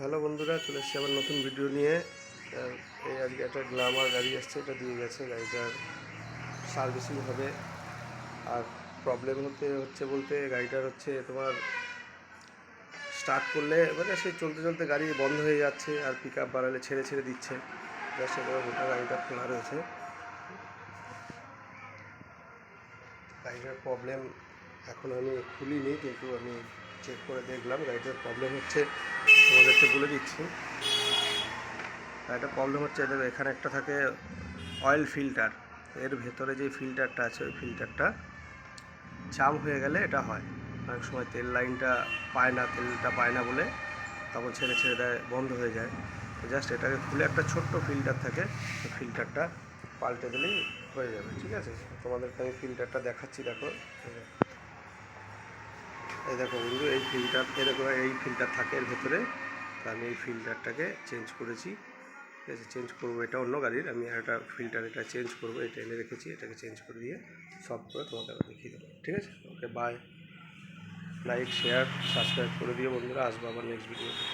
Hello বন্ধুরা, চলে এসেছি আবার নতুন ভিডিও নিয়ে। এই আজকে একটা গ্ল্যামার গাড়ি আসছে, এটা দিয়ে গেছে। গাড়িটার সার্ভিসিং হবে। আর প্রবলেম হচ্ছে বলতে গাড়িটার হচ্ছে তোমার স্টার্ট করলে মানে সেই চলতে চলতে গাড়ি বন্ধ হয়ে যাচ্ছে, আর পিক আপ বাড়ালে ছেড়ে ছেড়ে দিচ্ছে। জাস্ট এবার গোটা গাড়িটা খোলা রয়েছে। গাড়িটার প্রবলেম এখন আমি খুলিনি, কিন্তু আমি চেক করে দেখলাম গাড়িটার প্রবলেম হচ্ছে। তোমাদেরকে বলে দিচ্ছি, একটা প্রবলেম হচ্ছে। এদের এখানে একটা থাকে অয়েল ফিল্টার, এর ভেতরে যে ফিল্টারটা আছে ওই ফিল্টারটা জাম হয়ে গেলে এটা হয়। অনেক সময় তেলটা পায় না বলে তখন ছেড়ে ছেড়ে দেয়, বন্ধ হয়ে যায়। তো জাস্ট এটাকে খুলে একটা ছোট্ট ফিল্টার থাকে, ওই ফিল্টারটা পাল্টে দিলেই হয়ে যাবে। ঠিক আছে, তোমাদেরকে আমি ফিল্টারটা দেখাচ্ছি। দেখো, এই দেখো বন্ধু, এই ফিল্টার এরকম এই ফিল্টার থাকে এর ভেতরে। তো আমি এই ফিল্টারটাকে চেঞ্জ করেছি। ঠিক আছে, চেঞ্জ করবো, এটা অন্য গাড়ির। আমি একটা ফিল্টার এটা চেঞ্জ করবো, এটা এনে রেখেছি। এটাকে চেঞ্জ করে দিয়ে সব করে তোমাকে আবার দেখিয়ে দেবো। ঠিক আছে, ওকে, বাই। লাইক, শেয়ার, সাবস্ক্রাইব করে দিও বন্ধুরা। আসবো আবার নেক্সট ভিডিওতে।